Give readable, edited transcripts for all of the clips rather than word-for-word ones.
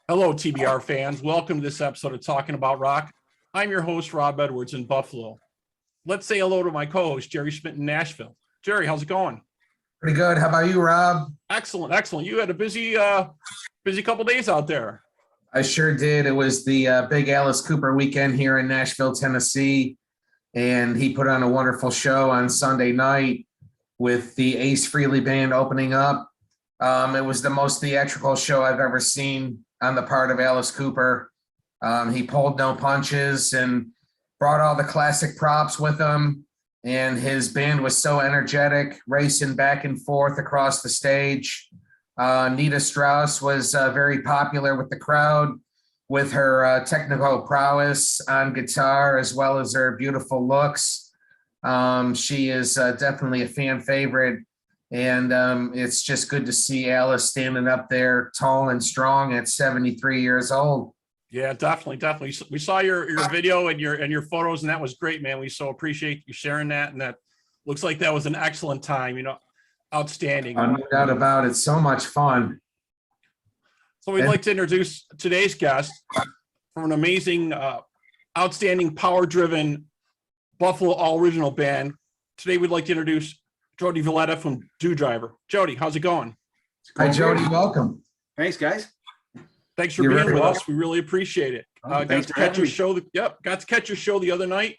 Hello, TBR fans. Welcome to this episode of Talking About Rock. I'm your host, Rob Edwards in Buffalo. Let's say hello to my co-host, Gerry Schmidt in Nashville. Gerry, how's it going? Pretty good. How about you, Rob? Excellent, excellent. You had a busy couple days out there. I sure did. It was the big Alice Cooper weekend here in Nashville, Tennessee, and he put on a wonderful show on Sunday night with the Ace Frehley Band opening up. It was the most theatrical show I've ever seen on the part of Alice Cooper. He pulled no punches and brought all the classic props with him. And his band was so energetic, racing back and forth across the stage. Nita Strauss was very popular with the crowd with her technical prowess on guitar, as well as her beautiful looks. She is definitely a fan favorite. And it's just good to see Alice standing up there tall and strong at 73 years old. Yeah, definitely. We saw your video and your photos, and that was great, man. We so appreciate you sharing that. And that looks like that was an excellent time, outstanding. No doubt about it. So much fun. So we'd like to introduce today's guest from an amazing, outstanding, power-driven Buffalo all-original band. Today we'd like to introduce Jody Velletta from DoDriver. Jody, how's it going? Hi, Jody. Welcome. Thanks, guys. Thanks for being with us. We really appreciate it. Got to catch your show. Got to catch your show the other night,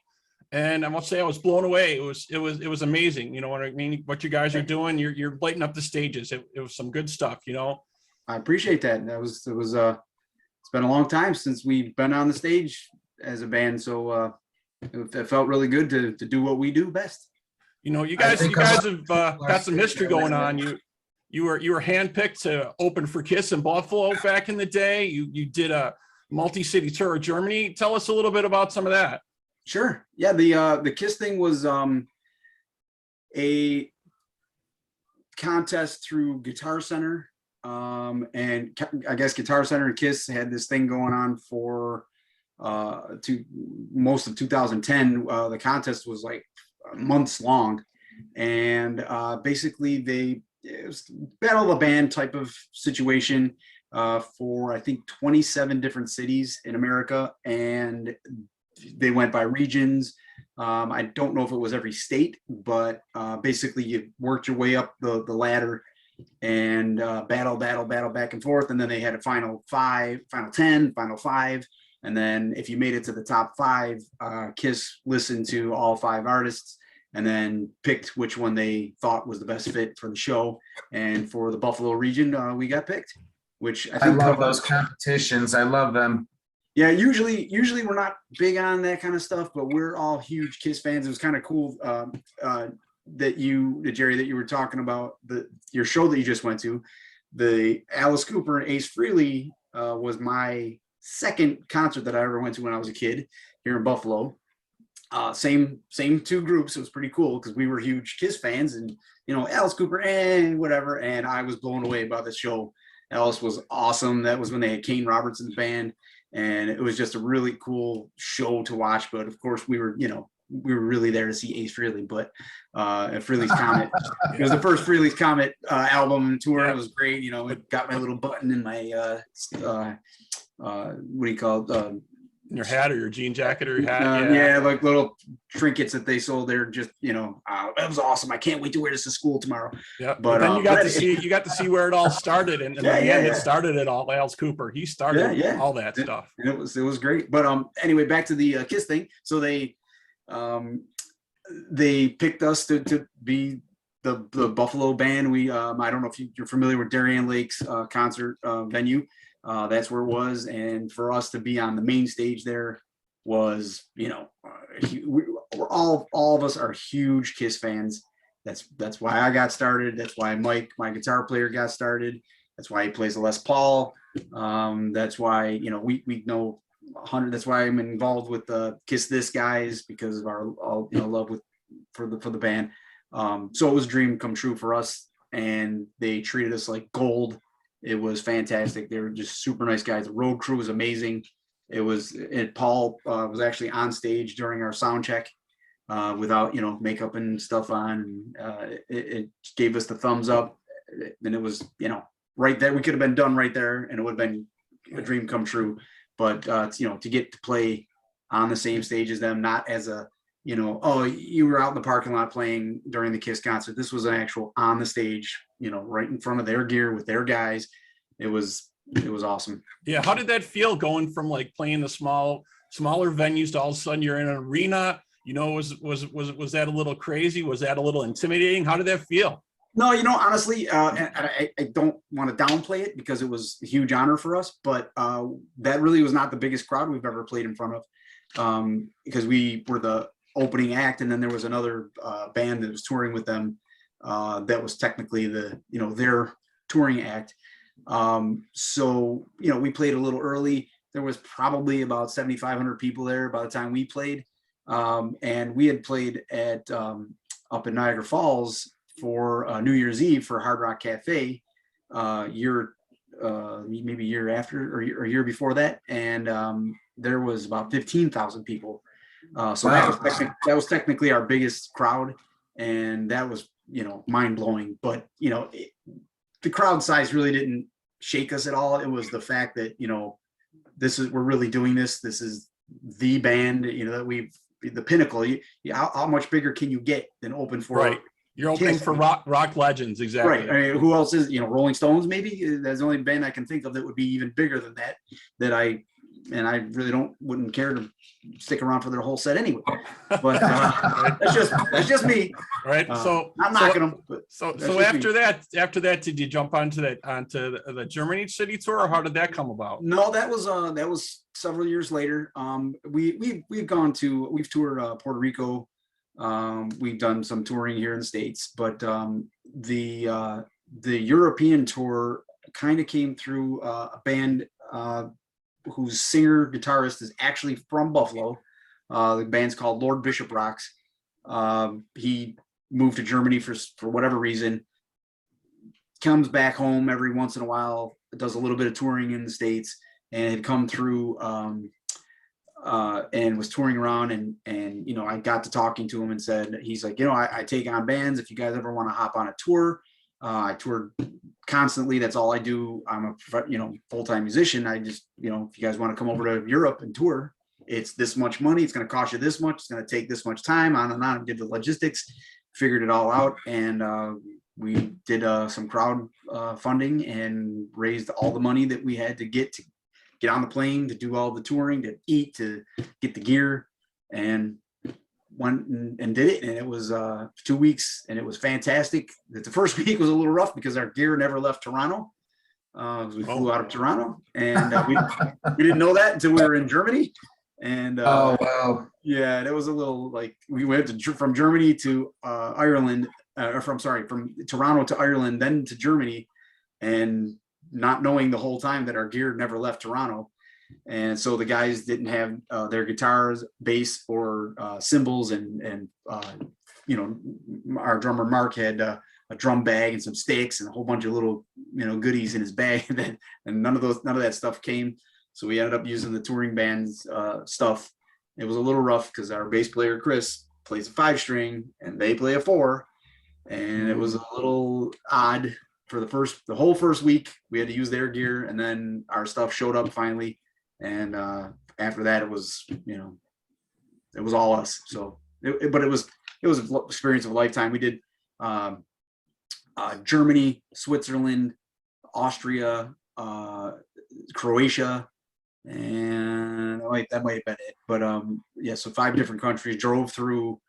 and I must say I was blown away. It was amazing. You know what I mean? What you guys are doing, you're lighting up the stages. It was some good stuff. I appreciate that. It's been a long time since we've been on the stage as a band, so it felt really good to do what we do best. You guys have got some history going on. You were handpicked to open for Kiss in Buffalo back in the day. You did a multi-city tour of Germany. Tell us a little bit about some of that. Sure. Yeah, the Kiss thing was a contest through Guitar Center, and I guess Guitar Center and Kiss had this thing going on for most of 2010. The contest was like months long, and basically it was battle of the band type of situation for I think 27 different cities in America, and they went by regions. I don't know if it was every state, but basically you worked your way up the ladder and battle back and forth, and then they had a final 5, final 10, final 5, and then if you made it to the top 5, Kiss listened to all 5 artists and then picked which one they thought was the best fit for the show. And for the Buffalo region, we got picked, which I think I love those competitions. I love them. Yeah, usually we're not big on that kind of stuff, but we're all huge Kiss fans. It was kind of cool that Gerry, that you were talking about your show that you just went to. The Alice Cooper and Ace Frehley was my second concert that I ever went to when I was a kid here in Buffalo. Same 2 groups. It was pretty cool because we were huge Kiss fans, and Alice Cooper and whatever, and I was blown away by the show. Alice was awesome. That was when they had Kane Roberts in the band, and it was just a really cool show to watch. But of course we were really there to see Ace Frehley, but Frehley's Comet. It was the first Frehley's Comet album and tour. It was great. It got my little button in my what do you call it? Your hat or your jean jacket or your hat. Yeah, like little trinkets that they sold there. Just it was awesome. I can't wait to wear this to school tomorrow. Yeah, but then you got to see where it all started, and it started it all. Alice Cooper, he started all that stuff. And it was great. But anyway, back to the Kiss thing. So they picked us to be the Buffalo band. We I don't know if you're familiar with Darien Lake's concert venue. That's where it was, and for us to be on the main stage there was, we're all of us are huge Kiss fans. That's why I got started. That's why Mike, my guitar player, got started. That's why he plays the Les Paul. That's why we know 100. That's why I'm involved with the Kiss This guys, because of our love for the band. So it was a dream come true for us, and they treated us like gold. It was fantastic. They were just super nice guys. The road crew was amazing. Paul was actually on stage during our sound check without makeup and stuff on. It gave us the thumbs up, and it was right there. We could have been done right there, and it would have been a dream come true. But to get to play on the same stage as them, not as a, oh, you were out in the parking lot playing during the Kiss concert. This was an actual on the stage, right in front of their gear with their guys. It was awesome. Yeah. How did that feel going from like playing the smaller venues to all of a sudden you're in an arena? Was that a little crazy? Was that a little intimidating? How did that feel? No, honestly, and I don't want to downplay it because it was a huge honor for us, but that really was not the biggest crowd we've ever played in front of, because we were the opening act, and then there was another band that was touring with them that was technically their touring act. So we played a little early. There was probably about 7,500 people there by the time we played, and we had played at up in Niagara Falls for New Year's Eve for Hard Rock Cafe maybe year after or year before that, and there was about 15,000 people. So wow. that was technically our biggest crowd, and that was mind blowing. But the crowd size really didn't shake us at all. It was the fact that we're really doing this. This is the band that the pinnacle. How much bigger can you get than open for? Right. You're opening for rock legends, exactly. Right. I mean, who else is Rolling Stones? Maybe that's the only band I can think of that would be even bigger than that. I really wouldn't care to stick around for their whole set anyway. But that's just me. Right. I'm knocking them. So after that, did you jump onto the Germany city tour, or how did that come about? No, that was several years later. We've toured Puerto Rico. We've done some touring here in the States, but the European tour kind of came through a band whose singer guitarist is actually from Buffalo. The band's called Lord Bishop Rocks. He moved to Germany for whatever reason, comes back home every once in a while, does a little bit of touring in the States, and had come through and was touring around, and I got to talking to him and said, he's like, I take on bands. If you guys ever want to hop on a tour, I toured constantly. That's all I do. I'm a full-time musician. I just, if you guys want to come over to Europe and tour, it's this much money. It's going to cost you this much. It's going to take this much time, on and on. Did the logistics, figured it all out. And we did some crowd funding and raised all the money that we had to get on the plane, to do all the touring, to eat, to get the gear, and went and did it. And it was 2 weeks, and it was fantastic. The first week was a little rough because our gear never left Toronto. We flew out of Toronto, and we didn't know that until we were in Germany. And oh wow, yeah, it was a little like we went from Germany to Ireland, from Toronto to Ireland, then to Germany, and not knowing the whole time that our gear never left Toronto. And so the guys didn't have their guitars, bass, or cymbals, and our drummer Mark had a drum bag and some sticks and a whole bunch of little goodies in his bag, and none of that stuff came. So we ended up using the touring band's stuff. It was a little rough because our bass player Chris plays a 5-string and they play a 4, and it was a little odd for the whole first week. We had to use their gear, and then our stuff showed up finally, and after that it was all us. So but it was an experience of a lifetime. We did Germany, Switzerland, Austria, Croatia, and that might have been it. But so 5 different countries. Drove through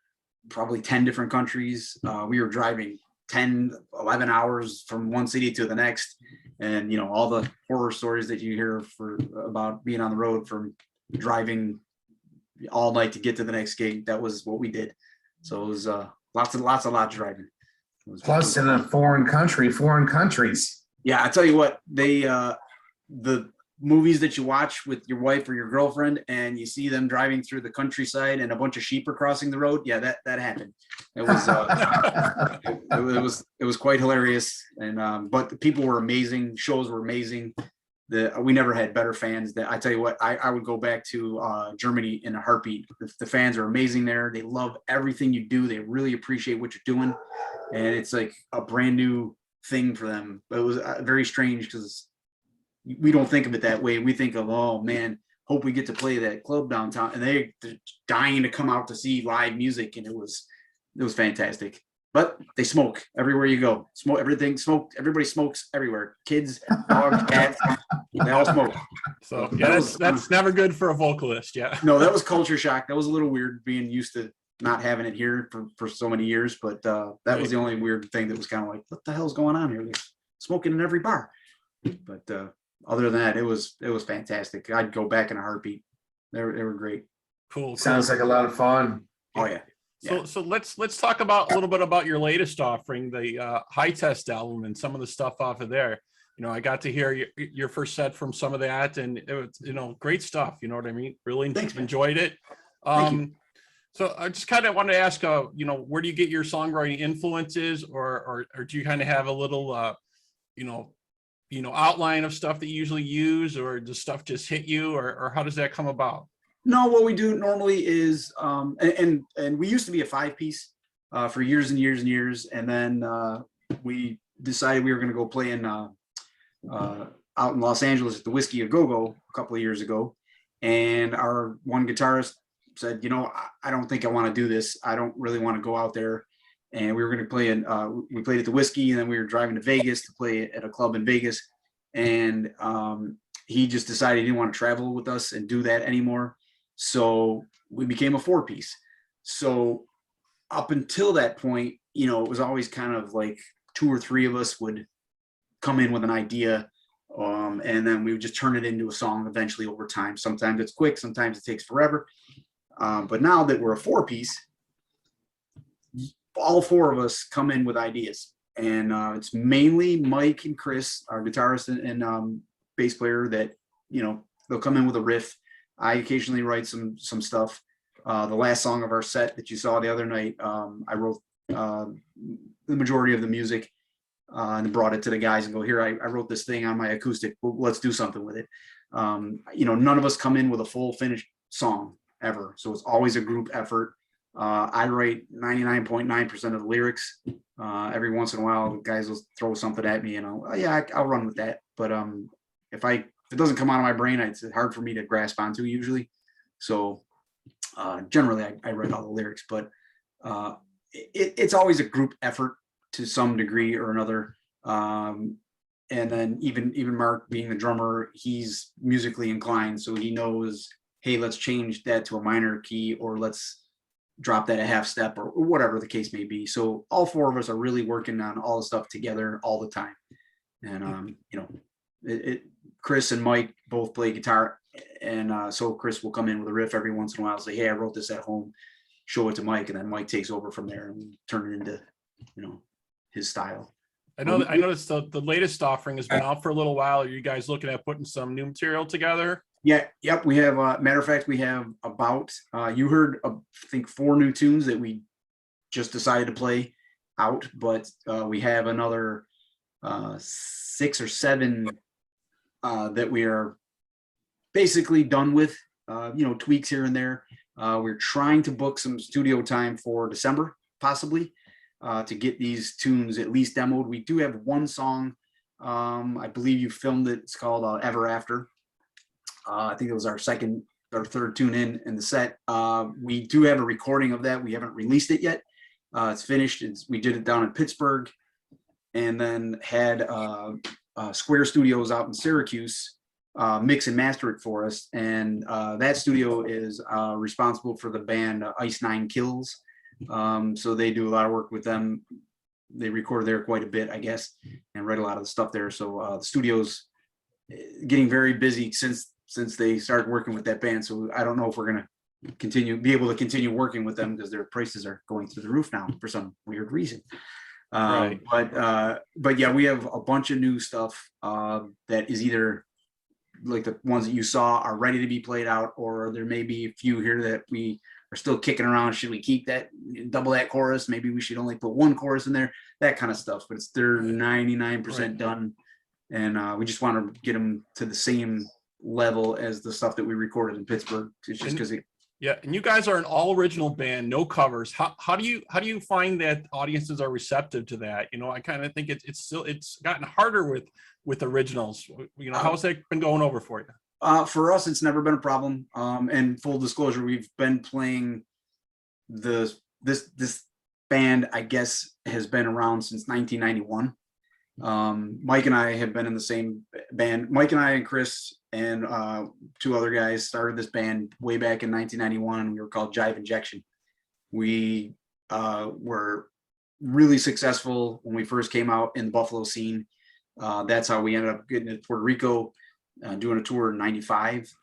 probably 10 different countries. We were driving 10-11 hours from one city to the next, and all the horror stories that you hear about being on the road, from driving all night to get to the next gig. That was what we did. So it was lots of driving. Plus in a foreign countries. Yeah, I tell you what, the movies that you watch with your wife or your girlfriend, and you see them driving through the countryside and a bunch of sheep are crossing the road. Yeah, that happened. It was it was quite hilarious. And but the people were amazing. Shows were amazing. We never had better fans. That I tell you what, I would go back to Germany in a heartbeat. The fans are amazing there. They love everything you do. They really appreciate what you're doing, and it's like a brand new thing for them. But it was very strange because we don't think of it that way. We think of, oh man, hope we get to play that club downtown, and they're dying to come out to see live music, and it was fantastic. But they smoke everywhere you go. Smoke everything. Smoke. Everybody smokes everywhere. Kids, dogs, cats, they all smoke. So yeah, that's never good for a vocalist. Yeah. No, that was culture shock. That was a little weird being used to not having it here for so many years. But that was the only weird thing that was kind of like, what the hell's going on here? There's smoking in every bar. But other than that, it was fantastic. I'd go back in a heartbeat. They were great. Cool. Sounds like a lot of fun. Oh yeah. So let's talk about a little bit about your latest offering, the High Test album, and some of the stuff off of there. You know, I got to hear your first set from some of that, and it was, you know, great stuff. You know what I mean? Really enjoyed it. So I just kind of wanted to ask, you know, where do you get your songwriting influences, or do you kind of have a little, you know, outline of stuff that you usually use, or does stuff just hit you, or how does that come about? No, what we do normally is, and we used to be a 5-piece for years and years and years, and then we decided we were going to go play in out in Los Angeles at the Whiskey A Go Go a couple of years ago, and our one guitarist said, you know, I don't think I want to do this. I don't really want to go out there. And we were going to play we played at the Whiskey, and then we were driving to Vegas to play at a club in Vegas, and he just decided he didn't want to travel with us and do that anymore. So we became a 4-piece. So up until that point, you know, it was always kind of like 2 or 3 of us would come in with an idea, and then we would just turn it into a song eventually over time. Sometimes it's quick, sometimes it takes forever. But now that we're a 4-piece, all 4 of us come in with ideas, and it's mainly Mike and Chris, our guitarist and bass player, that, you know, they'll come in with a riff. I occasionally write some stuff. The last song of our set that you saw the other night, I wrote the majority of the music and brought it to the guys and go, here, I wrote this thing on my acoustic. Well, let's do something with it. You know, none of us come in with a full finished song ever. So it's always a group effort. I write 99.9% of the lyrics. Every once in a while, the guys will throw something at me, and I'll run with that. But if it doesn't come out of my brain, it's hard for me to grasp onto usually. So generally I write all the lyrics, but it's always a group effort to some degree or another. And then even Mark, being the drummer, he's musically inclined, so he knows, hey, let's change that to a minor key, or let's drop that a half step, or whatever the case may be. So all 4 of us are really working on all the stuff together all the time. And you know, Chris and Mike both play guitar, and so Chris will come in with a riff every once in a while, say, hey, I wrote this at home, show it to Mike, and then Mike takes over from there and turn it into, you know, his style. I noticed the latest offering has been out for a little while. Are you guys looking at putting some new material together? Yeah, yep. We have, matter of fact, we have about, you heard, I think 4 new tunes that we just decided to play out, but we have another 6 or 7 that we are basically done with, you know, tweaks here and there. We're trying to book some studio time for December, possibly, to get these tunes at least demoed. We do have one song, I believe you filmed it. It's called Ever After. I think it was our 2nd or 3rd tune in the set. We do have a recording of that. We haven't released it yet. It's finished. We did it down in Pittsburgh, and then had Square Studios out in Syracuse mix and master it for us. And that studio is responsible for the band Ice Nine Kills. So they do a lot of work with them. They recorded there quite a bit, I guess, and read a lot of the stuff there. So the studio's getting very busy since they started working with that band. So I don't know if we're going to be able to continue working with them, because their prices are going through the roof now for some weird reason. Right. But yeah, we have a bunch of new stuff that is either like the ones that you saw are ready to be played out, or there may be a few here that we are still kicking around. Should we keep that, double that chorus? Maybe we should only put 1 chorus in there, that kind of stuff. But they're 99% done. And we just want to get them to the same level as the stuff that we recorded in Pittsburgh. It's just because Yeah, and you guys are an all original band, no covers. How do you find that audiences are receptive to that? You know, I kind of think it's gotten harder with originals. You know, how's that been going over for you? For us, it's never been a problem. And full disclosure, we've been playing this band, I guess, has been around since 1991. Mike and I have been in the same band. Mike and I and Chris and two other guys started this band way back in 1991. We were called Jive Injection. We were really successful when we first came out in the Buffalo scene. That's how we ended up getting to Puerto Rico, doing a tour in 95.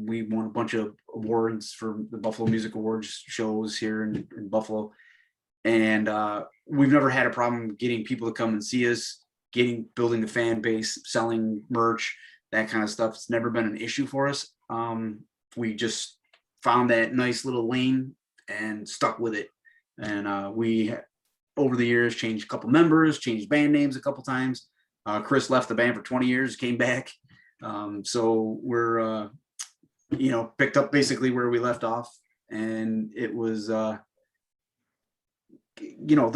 We won a bunch of awards for the Buffalo Music Awards shows here in Buffalo. And we've never had a problem getting people to come and see us, building the fan base, selling merch, that kind of stuff. It's never been an issue for us. We just found that nice little lane and stuck with it. And we, over the years, changed a couple members, changed band names a couple times. Chris left the band for 20 years, came back. So we're, picked up basically where we left off. And it was, the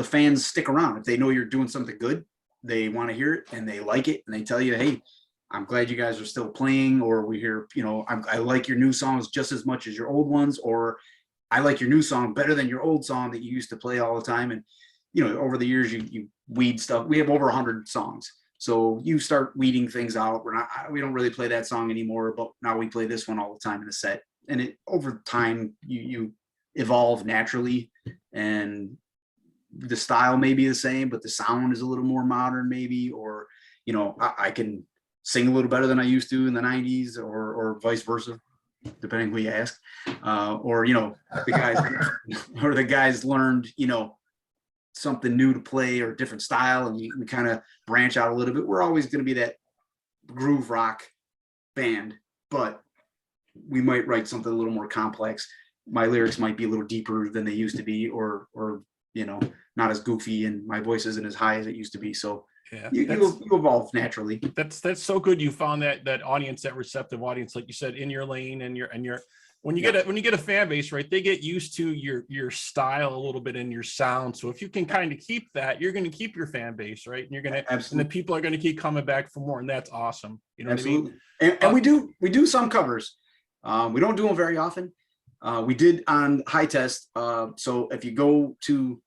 fans stick around. If they know you're doing something good, they want to hear it and they like it. And they tell you, hey, I'm glad you guys are still playing, or we hear, I like your new songs just as much as your old ones, or I like your new song better than your old song that you used to play all the time. And, over the years, you weed stuff. We have over 100 songs. So you start weeding things out. We don't really play that song anymore, but now we play this one all the time in the set. And over time, you evolve naturally, and the style may be the same, but the sound is a little more modern maybe, or, I can sing a little better than I used to in the 90s, or vice versa, depending who you ask. Or, the guys learned, something new to play or different style, and we kind of branch out a little bit. We're always going to be that groove rock band, but we might write something a little more complex. My lyrics might be a little deeper than they used to be, or not as goofy, and my voice isn't as high as it used to be. So yeah, you evolve naturally. That's so good. You found that audience, that receptive audience, like you said, in your lane, and when you get a fan base, right, they get used to your style a little bit and your sound. So if you can kind of keep that, you're going to keep your fan base, right? And you're going to, and the people are going to keep coming back for more, and that's awesome. You know Absolutely. what I mean? And we do some covers. We don't do them very often. We did on High Test. So if you go to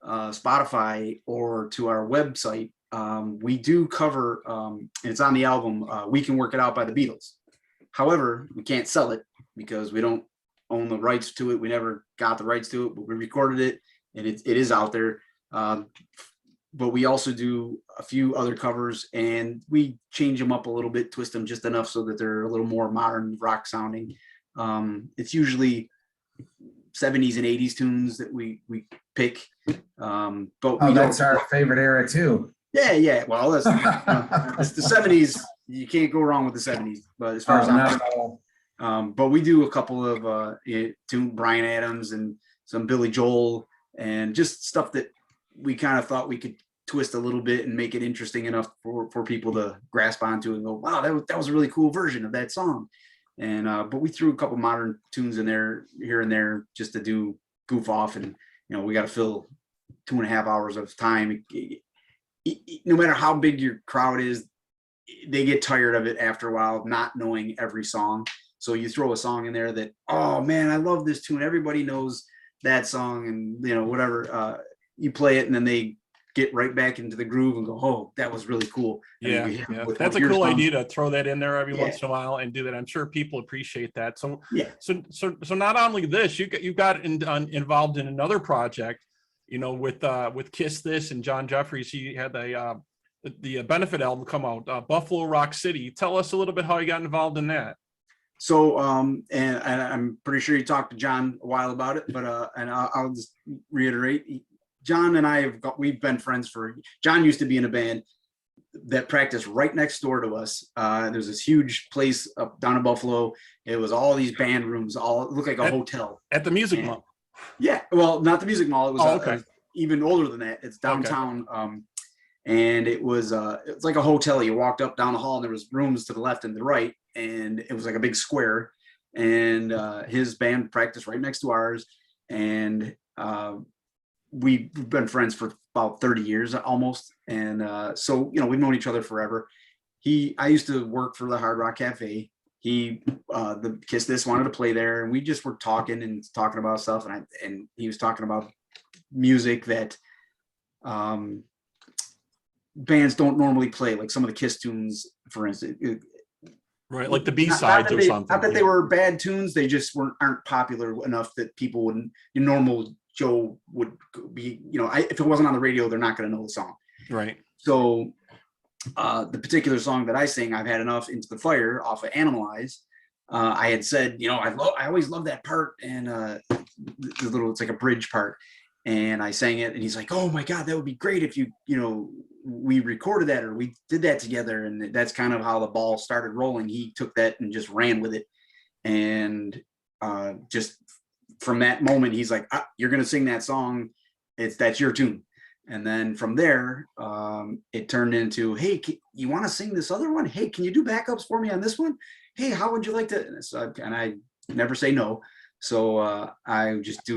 Spotify or to our website, we do cover, and it's on the album, We Can Work It Out by the Beatles. However, we can't sell it because we don't own the rights to it. We never got the rights to it, but we recorded it, and it is out there. But we also do a few other covers, and we change them up a little bit, twist them just enough so that they're a little more modern rock sounding. It's usually 70s and 80s tunes that we pick. But that's our favorite era too. Yeah. Well, it's the 70s. You can't go wrong with the 70s. But as far as but we do a couple of Bryan Adams and some Billy Joel, and just stuff that we kind of thought we could twist a little bit and make it interesting enough for people to grasp onto and go, wow, that was a really cool version of that song. And but we threw a couple modern tunes in there here and there just to do goof off, and we got to fill 2.5 hours of time. No matter how big your crowd is, they get tired of it after a while, not knowing every song. So you throw a song in there that, oh man, I love this tune, everybody knows that song, and whatever, you play it, and then they get right back into the groove and go, oh, that was really cool. Yeah. That's a cool idea to throw that in there every once in a while and do that. I'm sure people appreciate that. So not only this, you got involved in another project, with Kiss This and John Jeffries. He had the benefit album come out, Buffalo Rock City. Tell us a little bit how you got involved in that. So, and I'm pretty sure you talked to John a while about it, but and I'll just reiterate. John and I we've been friends John used to be in a band that practiced right next door to us. There's this huge place up down in Buffalo. It was all these band rooms, it looked like a hotel. At the Music Mall. Yeah, well, not the Music Mall. It was okay. Even older than that. It's downtown. Okay. And it was it's like a hotel. You walked up down the hall, and there was rooms to the left and the right, and it was like a big square. and his band practiced right next to ours, and we've been friends for about 30 years almost, and so we've known each other forever. I used to work for the Hard Rock Cafe. The Kiss This wanted to play there, and we just were talking about stuff, and he was talking about music that bands don't normally play, like some of the Kiss tunes, for instance. Right, like the B-sides or something. Not that they were bad tunes, they just aren't popular enough that people wouldn't, normal Joe would be, if it wasn't on the radio, they're not going to know the song. Right. So the particular song that I sing, I've Had Enough, Into the Fire, off of Animalize, I had said, I always love that part, and it's like a bridge part, and I sang it, and he's like, oh my God, that would be great if we recorded that, or we did that together. And that's kind of how the ball started rolling. He took that and just ran with it, and just from that moment, he's like, you're gonna sing that song, that's your tune. And then from there, it turned into, hey, you want to sing this other one? Hey, can you do backups for me on this one? Hey, how would you like to? And I never say no. So I just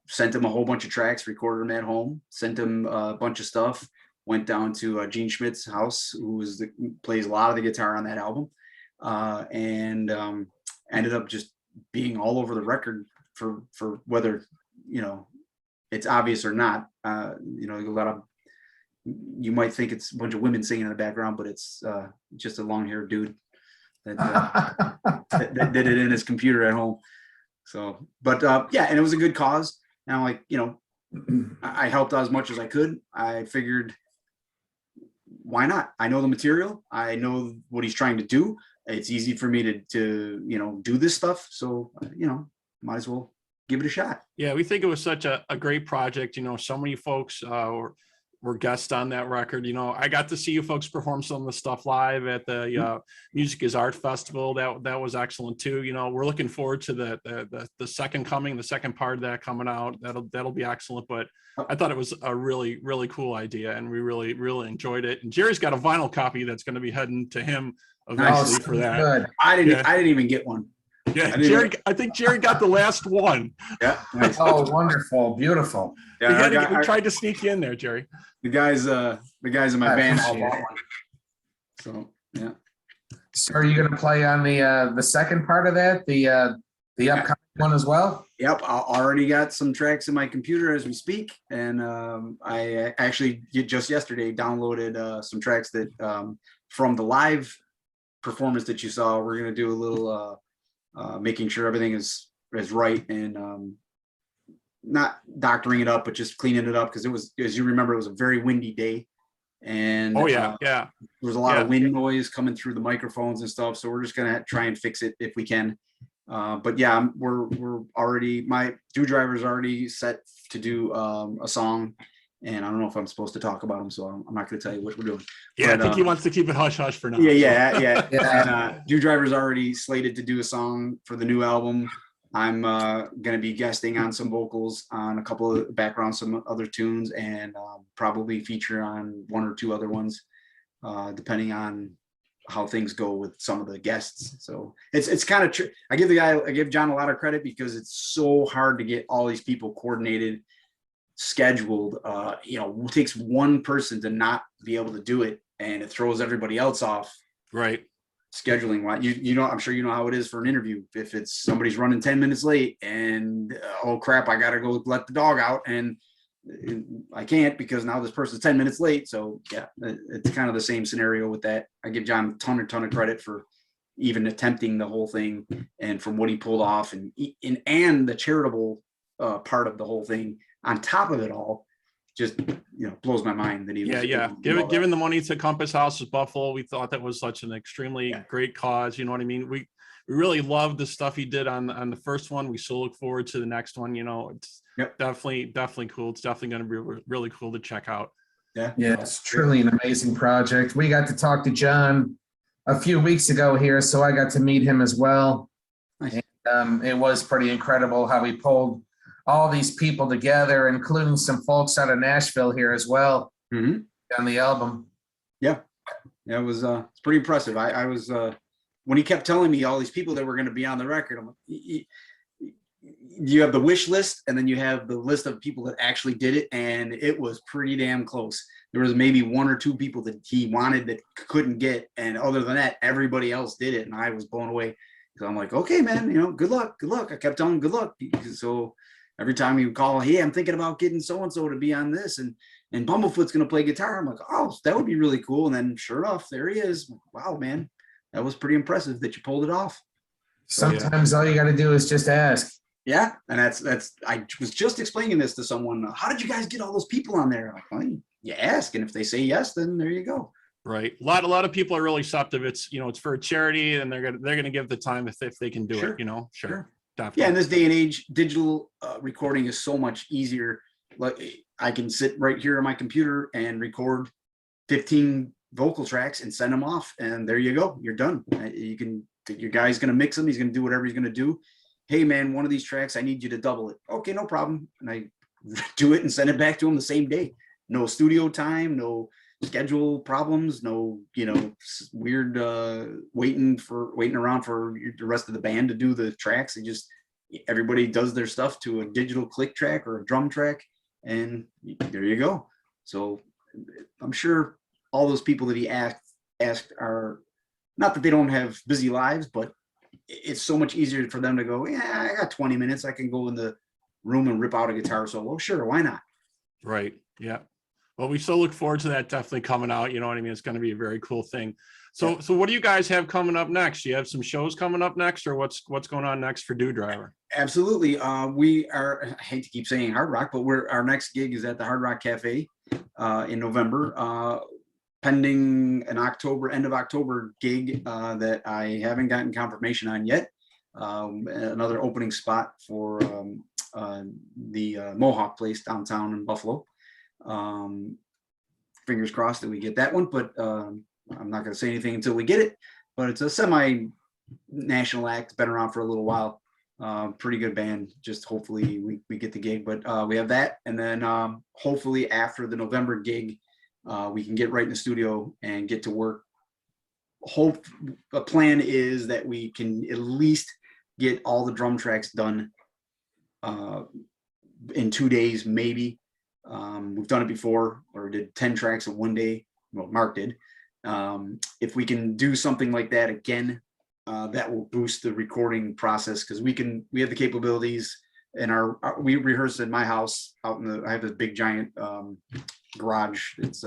sent him a whole bunch of tracks, recorded them at home, sent him a bunch of stuff, went down to Gene Schmidt's house, who plays a lot of the guitar on that album, and ended up just being all over the record for whether, it's obvious or not. A lot of, you might think it's a bunch of women singing in the background, but it's just a long-haired dude that, that did it in his computer at home. So, but yeah, and it was a good cause. And I'm like, I helped out as much as I could. I figured, why not? I know the material. I know what he's trying to do. It's easy for me to do this stuff. So, might as well give it a shot. Yeah, we think it was such a great project. So many folks were guests on that record. I got to see you folks perform some of the stuff live at the Music is Art Festival. That was excellent too. We're looking forward to the second coming, the second part of that coming out. That'll be excellent. But I thought it was a really, really cool idea, and we really, really enjoyed it. And Jerry's got a vinyl copy that's going to be heading to him eventually for that. Good. I didn't even get one. Yeah, Jerry. I think Jerry got the last one. Yeah. Nice. Oh, wonderful, beautiful. Yeah, we tried to sneak you in there, Jerry. The guys in my band all bought one. So yeah. So are you going to play on the second part of that, the upcoming one as well? Yep, I already got some tracks in my computer as we speak, and I actually just yesterday downloaded some tracks that from the live performance that you saw. We're going to do a little making sure everything is right, and not doctoring it up, but just cleaning it up, because it was, as you remember, it was a very windy day, and there was a lot of wind noise coming through the microphones and stuff. So we're just gonna try and fix it if we can. But yeah, we're already, my DoDriver's already set to do a song, and I don't know if I'm supposed to talk about them, so I'm not going to tell you what we're doing. Yeah, but, I think he wants to keep it hush hush for now. Yeah. And DoDriver's already slated to do a song for the new album. I'm going to be guesting on some vocals on a couple of backgrounds, some other tunes, and probably feature on one or two other ones, depending on how things go with some of the guests. So it's kind of I give John a lot of credit, because it's so hard to get all these people coordinated, scheduled. It takes one person to not be able to do it, and it throws everybody else off. Right. Scheduling wise, I'm sure you know how it is for an interview. If it's somebody's running 10 minutes late, and oh crap, I gotta go let the dog out, and I can't because now this person's 10 minutes late. So yeah, it's kind of the same scenario with that. I give John a ton of credit for even attempting the whole thing, and from what he pulled off, and the charitable part of the whole thing on top of it all. Just blows my mind that he was Given the money to Compass Houses Buffalo, we thought that was such an extremely great cause. You know what I mean? We really loved the stuff he did on the first one. We still look forward to the next one. It's definitely cool. It's definitely going to be really cool to check out. Yeah, it's truly an amazing project. We got to talk to John a few weeks ago here, so I got to meet him as well. Nice. And, it was pretty incredible how he pulled all these people together, including some folks out of Nashville here as well, on the album. Yeah, it was it's pretty impressive. I was when he kept telling me all these people that were going to be on the record, I'm like, you have the wish list and then you have the list of people that actually did it, and it was pretty damn close. There was maybe one or two people that he wanted that couldn't get, and other than that, everybody else did it, and I was blown away. So I'm like, okay, man, good luck. I kept telling him good luck. So every time he would call, hey, I'm thinking about getting so and so to be on this, and Bumblefoot's going to play guitar. I'm like, oh, that would be really cool. And then sure enough, there he is. Wow, man, that was pretty impressive that you pulled it off. Sometimes all you got to do is just ask. Yeah, and that's I was just explaining this to someone. How did you guys get all those people on there? Like, well, you ask, and if they say yes, then there you go. Right. A lot of people are really receptive. It's it's for a charity, and they're gonna give the time if they can do it. Sure. Definitely. Yeah, in this day and age, digital recording is so much easier. Like I can sit right here on my computer and record 15 vocal tracks and send them off, and there you go. You're done. Your guy's gonna mix them. He's gonna do whatever he's gonna do. Hey man, one of these tracks, I need you to double it. Okay, no problem. And I do it and send it back to him the same day. No studio time, no schedule problems, no, weird waiting around for the rest of the band to do the tracks. Everybody does their stuff to a digital click track or a drum track, and there you go. So I'm sure all those people that he asked are not that they don't have busy lives, but it's so much easier for them to go, yeah, I got 20 minutes. I can go in the room and rip out a guitar solo. Sure, why not? Right. Yeah. Well, we still look forward to that definitely coming out. You know what I mean? It's going to be a very cool thing. So what do you guys have coming up next? Do you have some shows coming up next, or what's going on next for DoDriver? Absolutely. We are, I hate to keep saying Hard Rock, but our next gig is at the Hard Rock Cafe in November. Pending an end of October gig that I haven't gotten confirmation on yet. Another opening spot for the Mohawk place downtown in Buffalo. Fingers crossed that we get that one, but I'm not going to say anything until we get it. But it's a semi-national act, been around for a little while. Pretty good band. Just hopefully we get the gig, but we have that, and then hopefully after the November gig, we can get right in the studio and get to work. A plan is that we can at least get all the drum tracks done in 2 days, maybe. We've done it before, or did 10 tracks in one day. Well, Mark did. If we can do something like that again, that will boost the recording process, because we have the capabilities. And we rehearse in my house I have this big giant garage. It's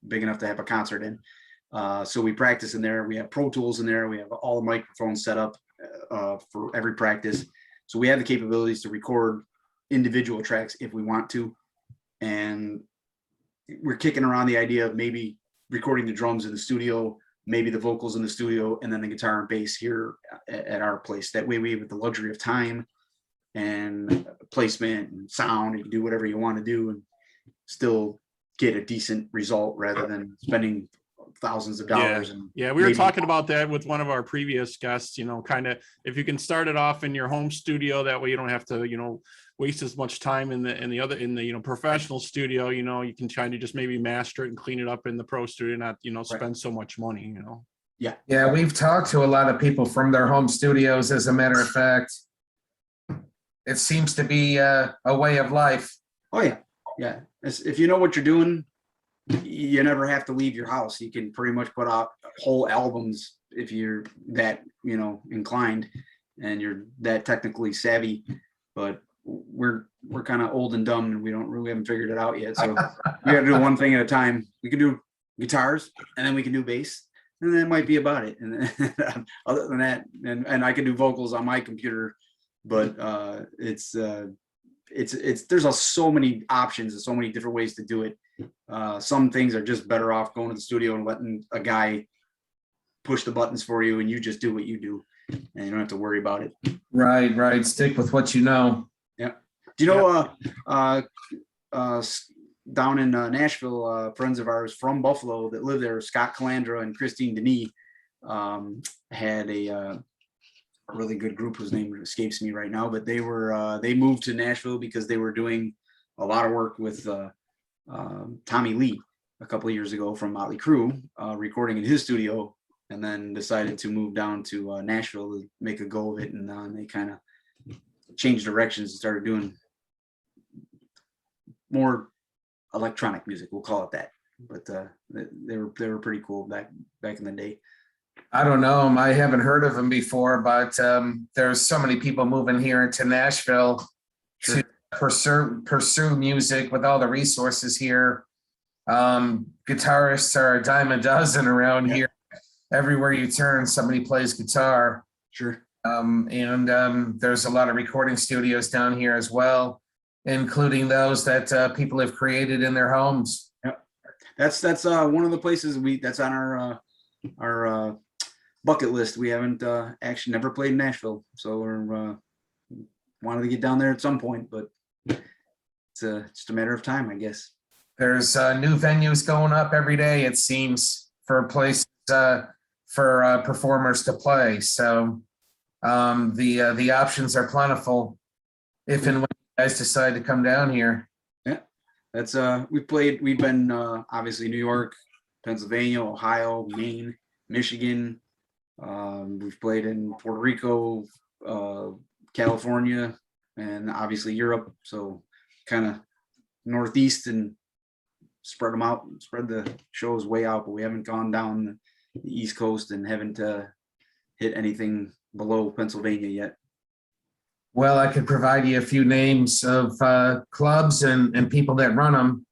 big enough to have a concert in. So we practice in there. We have Pro Tools in there. We have all the microphones set up for every practice. So we have the capabilities to record individual tracks if we want to. And we're kicking around the idea of maybe recording the drums in the studio, maybe the vocals in the studio, and then the guitar and bass here at our place. That way we have the luxury of time and placement and sound. You can do whatever you want to do and still get a decent result rather than spending thousands of dollars. We were talking about that with one of our previous guests, kind of if you can start it off in your home studio, that way you don't have to, waste as much time in the professional studio. You can try to just maybe master it and clean it up in the pro studio, not, spend so much money, Yeah, we've talked to a lot of people from their home studios. As a matter of fact, it seems to be a way of life. Oh yeah. Yeah. If you know what you're doing, you never have to leave your house. You can pretty much put out whole albums if you're that, inclined and you're that technically savvy. But we're kind of old and dumb, and we haven't figured it out yet. So we got to do one thing at a time. We can do guitars, and then we can do bass, and that might be about it. And then, other than that, and I can do vocals on my computer, but there's so many options and so many different ways to do it. Some things are just better off going to the studio and letting a guy push the buttons for you, and you just do what you do, and you don't have to worry about it. Right. Stick with what you know. Yeah. Do you know, down in Nashville, friends of ours from Buffalo that live there, Scott Calandra and Christine Denis, had a really good group whose name escapes me right now, but they moved to Nashville because they were doing a lot of work with Tommy Lee a couple of years ago from Motley Crue, recording in his studio and then decided to move down to Nashville to make a go of it. And they kind of changed directions and started doing more electronic music. We'll call it that. But they were pretty cool back in the day. I don't know him. I haven't heard of him before, but there's so many people moving here into Nashville to pursue music with all the resources here. Guitarists are a dime a dozen around here. Everywhere you turn, somebody plays guitar. Sure. And there's a lot of recording studios down here as well, including those that people have created in their homes. Yep. That's one of the places that's on our bucket list. We haven't actually never played in Nashville, so we're wanted to get down there at some point, but it's just a matter of time, I guess. There's new venues going up every day, it seems, for places for performers to play. So the options are plentiful if and when you guys decide to come down here. Yeah, that's we've been obviously New York, Pennsylvania, Ohio, Maine, Michigan. We've played in Puerto Rico, California, and obviously Europe. So kind of Northeast and spread them out, spread the shows way out, but we haven't gone down the East Coast and haven't hit anything below Pennsylvania yet. Well, I could provide you a few names of clubs and people that run them.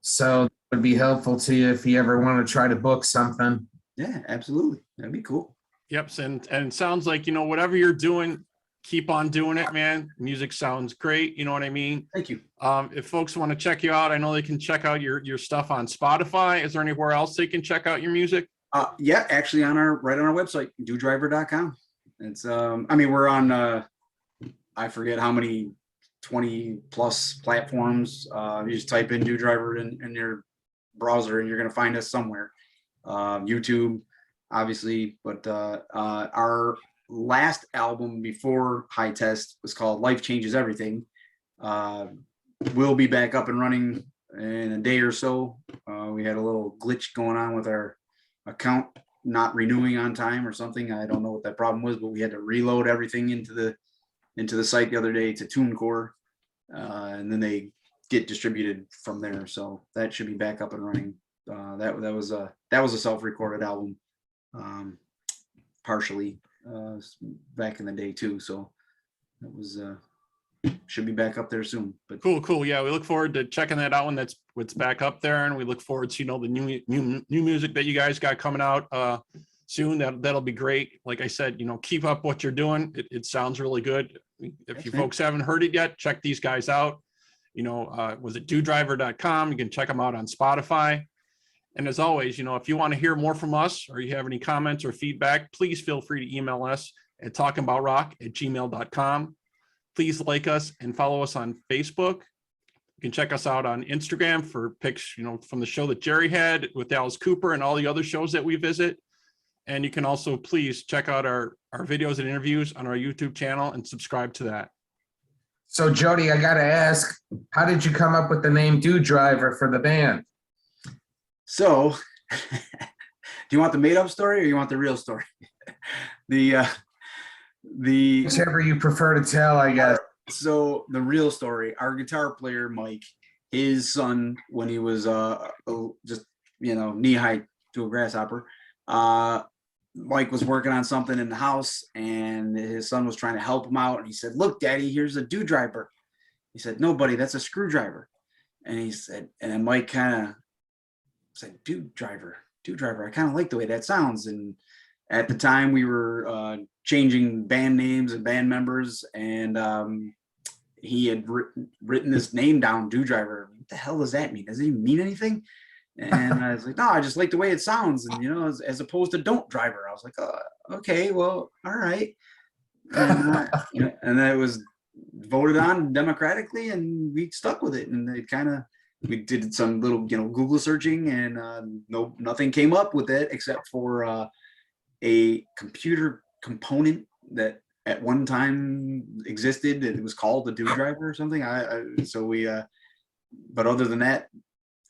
So it would be helpful to you if you ever want to try to book something. Yeah, absolutely. That'd be cool. Yep. And it sounds like, whatever you're doing, keep on doing it, man. Music sounds great. You know what I mean? Thank you. If folks want to check you out, I know they can check out your stuff on Spotify. Is there anywhere else they can check out your music? Yeah, actually right on our website, DoDriver.com. It's we're on I forget how many 20 plus platforms. You just type in DoDriver in your browser and you're gonna find us somewhere. YouTube, obviously, but our last album before High Test was called Life Changes Everything. We'll be back up and running in a day or so. We had a little glitch going on with our account not renewing on time or something. I don't know what that problem was, but we had to reload everything into the site the other day to TuneCore, and then they get distributed from there. So that should be back up and running. That was a self-recorded album, partially back in the day too. So that was should be back up there soon. But Cool. Yeah, we look forward to checking that out when that's what's back up there, and we look forward to the new music that you guys got coming out soon. That'll be great. Like I said, keep up what you're doing. It sounds really good. If you folks haven't heard it yet, check these guys out. Was it DoDriver.com? You can check them out on Spotify. And as always, if you want to hear more from us or you have any comments or feedback, please feel free to email us at talkingaboutrock@gmail.com. Please like us and follow us on Facebook. You can check us out on Instagram for pics, from the show that Gerry had with Alice Cooper and all the other shows that we visit. And you can also please check out our videos and interviews on our YouTube channel and subscribe to that. So Jody, I got to ask, how did you come up with the name DoDriver for the band? So, do you want the made-up story or you want the real story? The Whichever you prefer to tell, I guess. So the real story: our guitar player Mike, his son, when he was just knee high to a grasshopper, Mike was working on something in the house, and his son was trying to help him out, and he said, "Look, Daddy, here's a DoDriver." He said, "No, buddy, that's a screwdriver." And he said, and then Mike kind of said, DoDriver. I kind of like the way that sounds. And at the time we were changing band names and band members, and he had written this name down, DoDriver. What the hell does that mean? Does it even mean anything? And I was like, no, I just like the way it sounds. And, as opposed to Don't Driver. I was like, oh, okay, well, all right. And then it was voted on democratically, and we stuck with it. And we did some little, Google searching, and nothing came up with it except for a computer component that at one time existed. It was called the DoDriver or something. But other than that,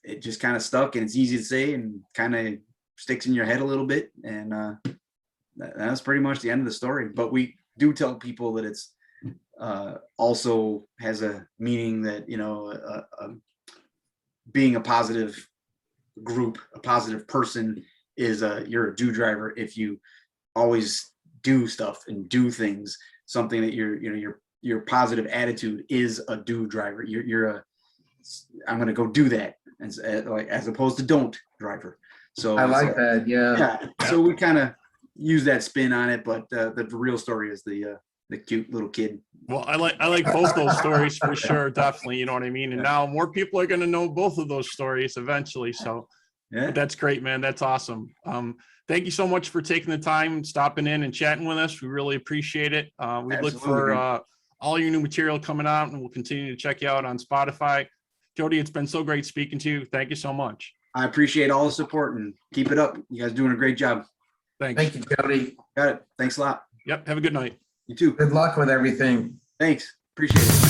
it just kind of stuck, and it's easy to say and kind of sticks in your head a little bit, and that's pretty much the end of the story. But we do tell people that it's also has a meaning that, you know, being a positive group, a positive person is you're a DoDriver if you always do stuff and do things, something that your positive attitude is a DoDriver. I'm going to go do that, as opposed to don't driver. So I like that. Yeah. So we kind of use that spin on it, but the real story is the cute little kid. Well, I like both those stories for sure. Definitely. You know what I mean? And now more people are going to know both of those stories eventually. So Yeah. that's great, man. That's awesome. Thank you so much for taking the time, stopping in and chatting with us. We really appreciate it. We look for all your new material coming out, and we'll continue to check you out on Spotify. Jody, it's been so great speaking to you. Thank you so much. I appreciate all the support, and keep it up. You guys are doing a great job. Thanks. Thank you, Jody. Got it. Thanks a lot. Yep. Have a good night. You too. Good luck with everything. Thanks. Appreciate it.